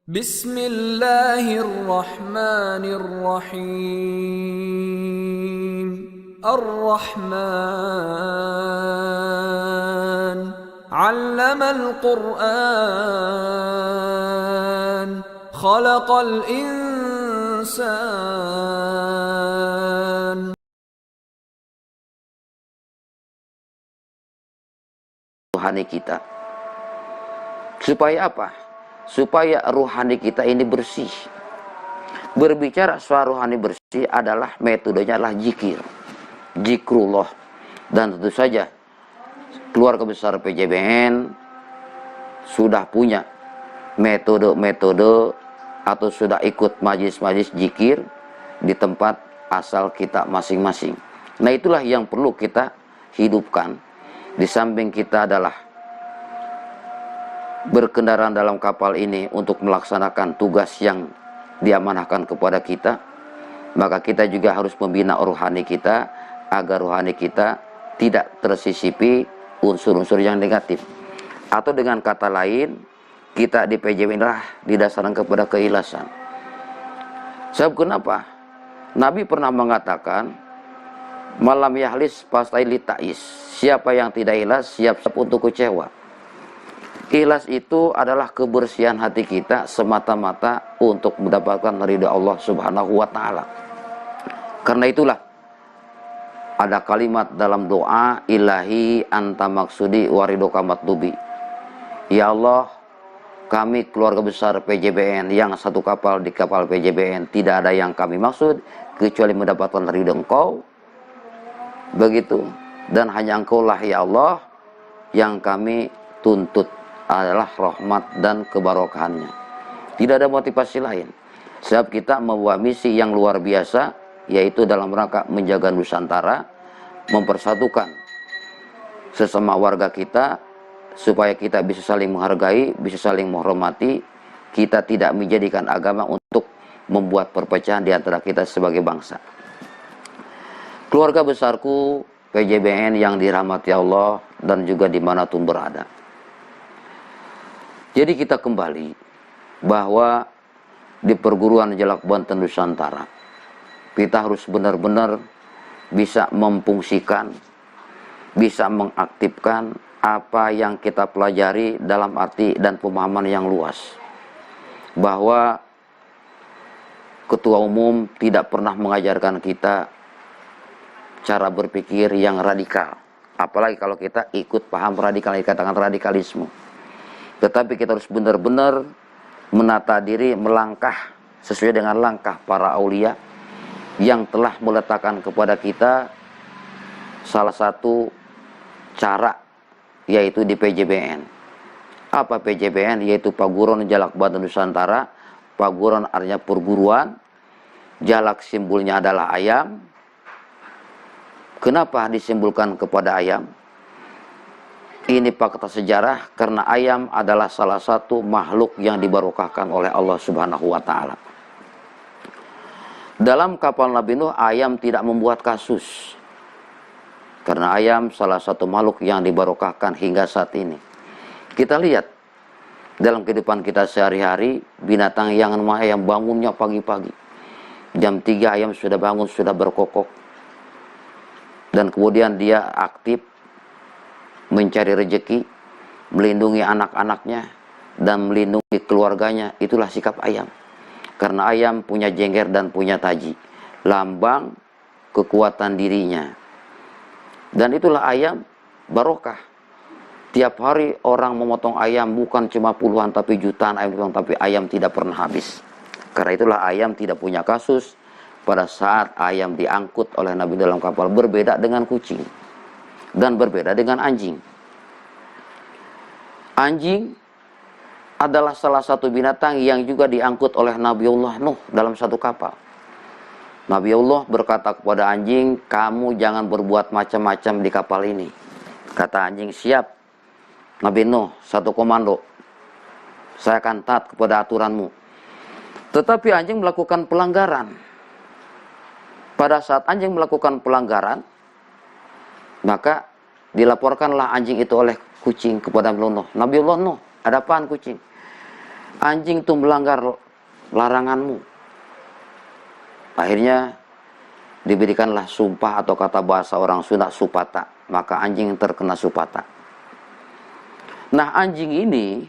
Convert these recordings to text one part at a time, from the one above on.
Bismillahirrahmanirrahim. Ar-Rahman 'allamal Qur'an, khalaqal insan. Rohani kita. Supaya apa? Supaya rohani kita ini bersih. Berbicara soal rohani bersih adalah metodenya adalah zikir, zikrullah. Dan tentu saja keluarga besar PJBN sudah punya metode-metode atau sudah ikut majlis-majlis zikir di tempat asal kita masing-masing. Nah, itulah yang perlu kita hidupkan. Di samping kita adalah berkendaraan dalam kapal ini untuk melaksanakan tugas yang diamanahkan kepada kita, maka kita juga harus membina rohani kita agar rohani kita tidak tersisipi unsur-unsur yang negatif. Atau dengan kata lain, kita di PJB inilah didasarkan kepada keikhlasan. Sebab kenapa? Nabi pernah mengatakan, malam yahlis pastaili ta'is. Siapa yang tidak ikhlas, siap-siap untuk kecewa. Ikhlas itu adalah kebersihan hati kita semata-mata untuk mendapatkan ridha Allah Subhanahu wa Ta'ala. Karena itulah ada kalimat dalam doa, ilahi anta maksudi waridoka matlubi. Ya Allah, kami keluarga besar PJBN yang satu kapal di kapal PJBN, tidak ada yang kami maksud kecuali mendapatkan ridha Engkau. Begitu. Dan hanya Engkau lah ya Allah yang kami tuntut adalah rahmat dan kebarokahannya. Tidak ada motivasi lain. Sebab kita membawa misi yang luar biasa, yaitu dalam rangka menjaga Nusantara, mempersatukan sesama warga kita, supaya kita bisa saling menghargai, bisa saling menghormati. Kita tidak menjadikan agama untuk membuat perpecahan di antara kita sebagai bangsa. Keluarga besarku PJBN yang dirahmati Allah dan juga dimanapun berada. Jadi kita kembali bahwa di perguruan Jalak Banten Nusantara, kita harus benar-benar bisa memfungsikan, bisa mengaktifkan apa yang kita pelajari dalam arti dan pemahaman yang luas. Bahwa ketua umum tidak pernah mengajarkan kita cara berpikir yang radikal, apalagi kalau kita ikut paham radikal, dikatakan radikalisme. Tetapi kita harus benar-benar menata diri, melangkah sesuai dengan langkah para aulia yang telah meletakkan kepada kita salah satu cara, yaitu di PJBN. Apa PJBN? Yaitu Perguruan Jalak Banten Nusantara. Perguruan artinya perguruan, jalak simbolnya adalah ayam. Kenapa disimpulkan kepada ayam? Ini fakta sejarah, karena ayam adalah salah satu makhluk yang dibarokahkan oleh Allah Subhanahu wa Ta'ala. Dalam kapal Nabi Nuh, ayam tidak membuat kasus. Karena ayam salah satu makhluk yang dibarokahkan hingga saat ini. Kita lihat dalam kehidupan kita sehari-hari, binatang yang namanya ayam bangunnya pagi-pagi. Jam 3 ayam sudah bangun, sudah berkokok. Dan kemudian dia aktif mencari rezeki, melindungi anak-anaknya, dan melindungi keluarganya. Itulah sikap ayam. Karena ayam punya jengger dan punya taji, lambang kekuatan dirinya. Dan itulah ayam barokah. Tiap hari orang memotong ayam, bukan cuma puluhan tapi jutaan ayam, tapi ayam tidak pernah habis. Karena itulah ayam tidak punya kasus pada saat ayam diangkut oleh Nabi dalam kapal. Berbeda dengan kucing dan berbeda dengan anjing. Anjing adalah salah satu binatang yang juga diangkut oleh Nabiullah Nuh dalam satu kapal. Nabiullah berkata kepada anjing, kamu jangan berbuat macam-macam di kapal ini. Kata anjing, siap Nabi Nuh, satu komando, saya akan taat kepada aturanmu. Tetapi anjing melakukan pelanggaran. Pada saat anjing melakukan pelanggaran, maka dilaporkanlah anjing itu oleh kucing kepada Nabiullah Nuh. Ada apaan kucing? anjing itu melanggar laranganmu. Akhirnya diberikanlah sumpah atau kata bahasa orang Sunda supata, maka anjing terkena supata. Nah, anjing ini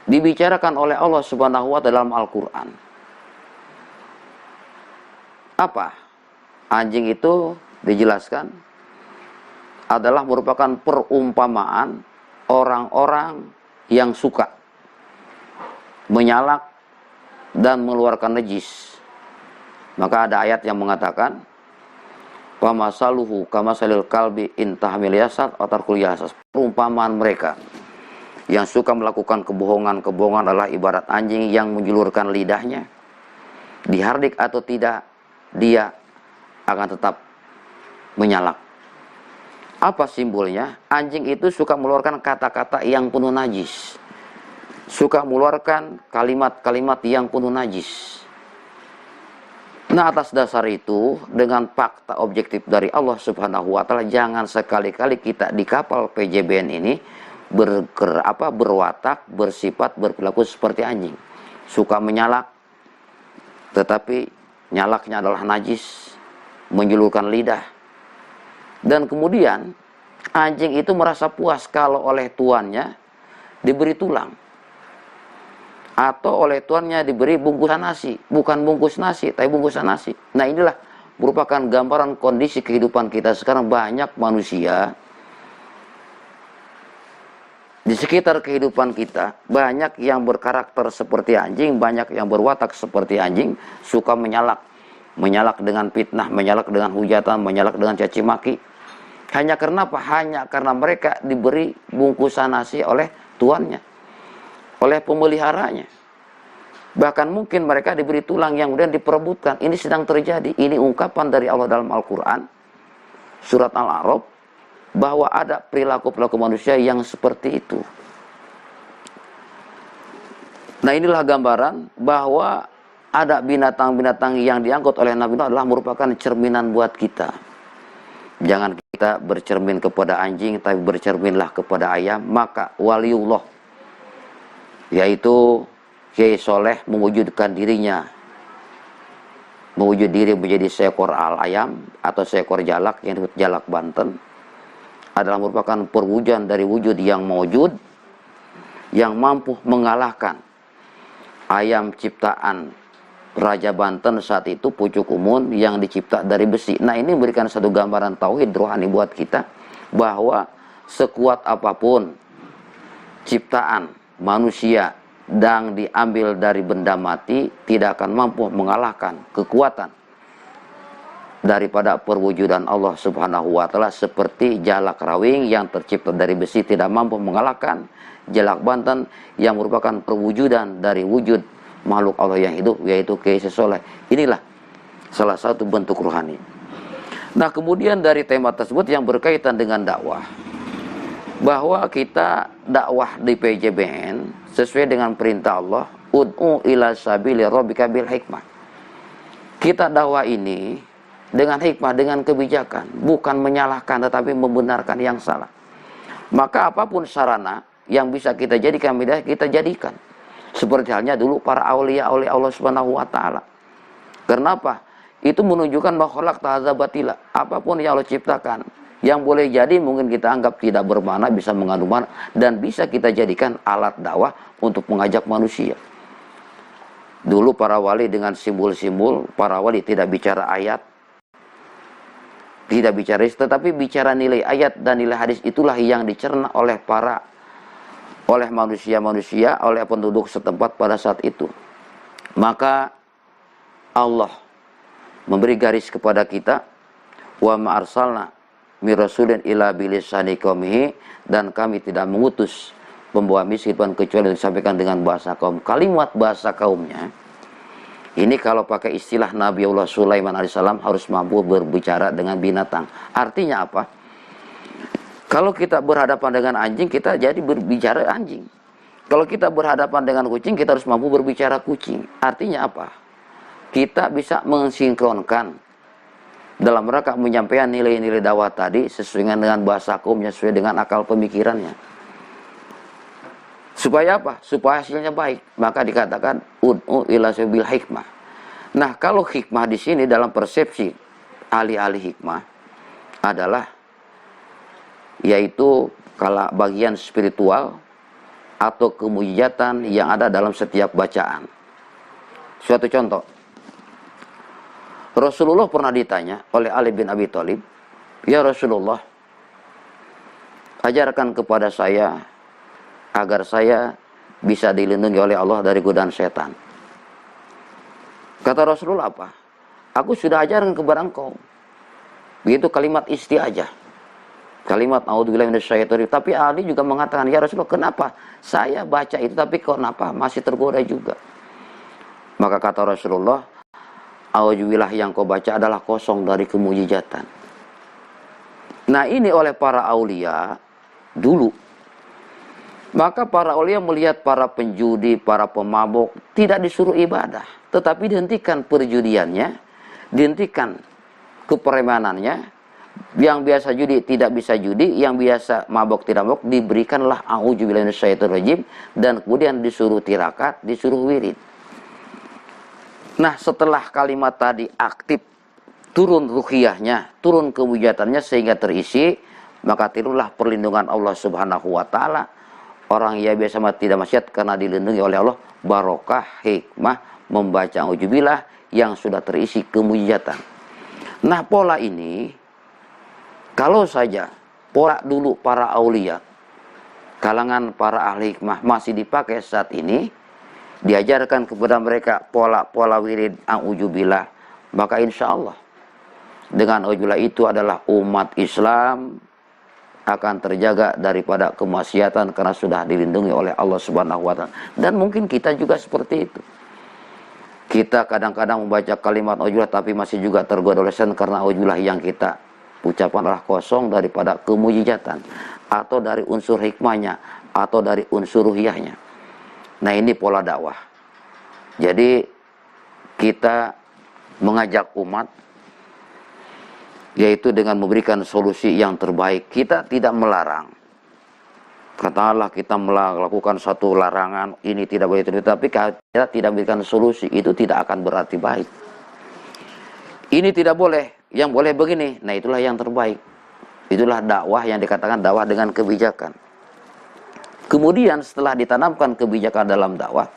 dibicarakan oleh Allah Subhanahu wa taala dalam Al-Qur'an. Apa? Anjing itu dijelaskan adalah merupakan perumpamaan orang-orang yang suka menyalak dan mengeluarkan najis. Maka ada ayat yang mengatakan, "Pamasaluhu kamasalil kalbi in tahmil yasad wa tarkul yasas." Perumpamaan mereka yang suka melakukan kebohongan adalah ibarat anjing yang menjulurkan lidahnya. Dihardik atau tidak, dia akan tetap menyalak. Apa simbolnya? Anjing itu suka mengeluarkan kata-kata yang penuh najis. Suka mengeluarkan kalimat-kalimat yang penuh najis. Nah, atas dasar itu, dengan fakta objektif dari Allah Subhanahu wa taala, jangan sekali-kali kita di kapal PJBN ini berwatak, bersifat, berperilaku seperti anjing. Suka menyalak, tetapi nyalaknya adalah najis, menjulurkan lidah. Dan kemudian anjing itu merasa puas kalau oleh tuannya diberi tulang, atau oleh tuannya diberi bungkusan nasi. Bukan bungkus nasi, tapi bungkusan nasi. Nah, inilah merupakan gambaran kondisi kehidupan kita sekarang. Banyak manusia di sekitar kehidupan kita, banyak yang berkarakter seperti anjing, banyak yang berwatak seperti anjing, suka menyalak. Menyalak dengan fitnah, menyalak dengan hujatan, menyalak dengan caci maki. Hanya karena apa? Hanya karena mereka diberi bungkusan nasi oleh tuannya, oleh pemeliharanya. Bahkan mungkin mereka diberi tulang yang kemudian diperebutkan. Ini sedang terjadi. Ini ungkapan dari Allah dalam Al-Quran, surat Al-A'raf, bahwa ada perilaku-perilaku manusia yang seperti itu. Nah, inilah gambaran bahwa ada binatang-binatang yang diangkut oleh Nabi Nuh adalah merupakan cerminan buat kita. Jangan kita bercermin kepada anjing, tapi bercerminlah kepada ayam. Maka waliullah, yaitu Kiai Soleh, mewujudkan dirinya, mewujud diri menjadi seekor ayam atau seekor jalak yang disebut jalak Banten, adalah merupakan perwujudan dari wujud yang mewujud, yang mampu mengalahkan ayam ciptaan Raja Banten saat itu, Pucuk Umun, yang dicipta dari besi. Nah, ini memberikan satu gambaran tauhid rohani buat kita, bahwa sekuat apapun ciptaan manusia dan diambil dari benda mati, tidak akan mampu mengalahkan kekuatan daripada perwujudan Allah Subhanahu wa taala. Seperti jalak rawing yang tercipta dari besi tidak mampu mengalahkan jalak Banten yang merupakan perwujudan dari wujud makhluk Allah yang hidup, yaitu Kiai Soleh. Inilah salah satu bentuk rohani. Nah, kemudian dari tema tersebut yang berkaitan dengan dakwah, bahwa kita dakwah di PJBN sesuai dengan perintah Allah, ud'u ila sabili rabbika bil hikmah. Kita dakwah ini dengan hikmah, dengan kebijakan, bukan menyalahkan tetapi membenarkan yang salah. Maka apapun sarana yang bisa kita jadikan media, kita jadikan. Seperti halnya dulu para aulia oleh Allah Subhanahu wa taala. Kenapa? Itu menunjukkan bahwa khalaq ta'adza batila. Apapun yang Allah ciptakan, yang boleh jadi mungkin kita anggap tidak bermakna, bisa mengandung makna, dan bisa kita jadikan alat dakwah untuk mengajak manusia. Dulu para wali dengan simbol-simbol, para wali tidak bicara ayat, tidak bicara hadis, tetapi bicara nilai ayat dan nilai hadis. Itulah yang dicerna oleh manusia-manusia, oleh penduduk setempat pada saat itu. Maka Allah memberi garis kepada kita, wa ma arsalna mir rasulin illa bilisani qaumihi, dan kami tidak mengutus pembawa meskipun kecuali disampaikan dengan bahasa kaum. Kalimat bahasa kaumnya ini kalau pakai istilah Nabiullah Sulaiman alaihissalam harus mampu berbicara dengan binatang. Artinya apa? Kalau kita berhadapan dengan anjing, kita jadi berbicara anjing. Kalau kita berhadapan dengan kucing, kita harus mampu berbicara kucing. Artinya apa? Kita bisa mensinkronkan dalam rangka menyampaikan nilai-nilai dakwah tadi sesuai dengan bahasa kaumnya, sesuai dengan akal pemikirannya. Supaya apa? Supaya hasilnya baik. Maka dikatakan ud'u ila sabil hikmah. Nah, kalau hikmah di sini dalam persepsi ahli-ahli hikmah adalah yaitu kalau bagian spiritual atau kemujizatan yang ada dalam setiap bacaan. Suatu contoh, Rasulullah pernah ditanya oleh Ali bin Abi Thalib, "Ya Rasulullah, ajarkan kepada saya agar saya bisa dilindungi oleh Allah dari godaan setan." Kata Rasulullah apa? "Aku sudah ajarkan kepada engkau." Begitu kalimat isti'ajah. Kalimat a'udzubillahi minasyaitonir rajim. Tapi Ali juga mengatakan, "Ya Rasulullah, kenapa saya baca itu tapi kenapa masih tergoda juga?" Maka kata Rasulullah, "A'udzubillah yang kau baca adalah kosong dari kemujizatan." Nah, ini oleh para aulia dulu. Maka para aulia melihat para penjudi, para pemabuk tidak disuruh ibadah, tetapi dihentikan perjudiannya, dihentikan kepremanannya. Yang biasa judi tidak bisa judi, yang biasa mabok tidak mabok, diberikanlah a'udzubillahi minasyaitonir rajim, dan kemudian disuruh tirakat, disuruh wirid. Nah, setelah kalimat tadi aktif, turun ruhiyahnya, turun kewijatannya sehingga terisi, maka tirulah perlindungan Allah Subhanahu wa taala. Orang yang biasa tidak maksiat karena dilindungi oleh Allah, barokah hikmah membaca a'udzubillah yang sudah terisi kemujizatan. Nah, pola ini kalau saja pola dulu para aulia, kalangan para ahli hikmah masih dipakai saat ini, diajarkan kepada mereka pola-pola wirid a'udzubillah, maka insya Allah dengan a'udzubillah itu adalah umat Islam akan terjaga daripada kemaksiatan karena sudah dilindungi oleh Allah Subhanahu wa taala. Dan mungkin kita juga seperti itu. Kita kadang-kadang membaca kalimat a'udzubillah tapi masih juga tergoda oleh setan karena a'udzubillah yang kita ucapan adalah kosong daripada kemujizatan atau dari unsur hikmahnya atau dari unsur ruhiyahnya. Nah, ini pola dakwah. Jadi kita mengajak umat yaitu dengan memberikan solusi yang terbaik. Kita tidak melarang. Katakanlah kita melakukan satu larangan, ini tidak boleh terjadi, tapi kita tidak memberikan solusi, itu tidak akan berarti baik. Ini tidak boleh, yang boleh begini. Nah, itulah yang terbaik. Itulah dakwah yang dikatakan dakwah dengan kebijakan. Kemudian setelah ditanamkan kebijakan dalam dakwah,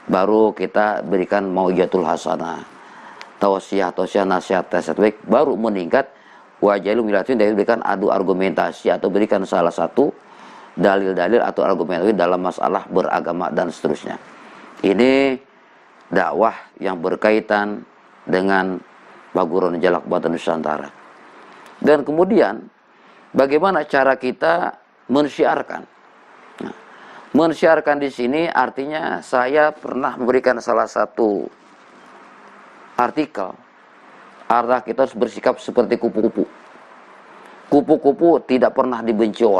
baru kita berikan mau'izatul hasanah, tausiah, nasihat baik, baru meningkat wajailu milatin, dari berikan adu argumentasi atau berikan salah satu dalil-dalil atau argumentasi dalam masalah beragama dan seterusnya. Ini dakwah yang berkaitan dengan Baguron Jalak Batan Nusantara. Dan kemudian bagaimana cara kita mensyiarkan? Nah, mensyiarkan di sini artinya saya pernah memberikan salah satu artikel arah kita harus bersikap seperti kupu-kupu. Kupu-kupu tidak pernah dibenci orang.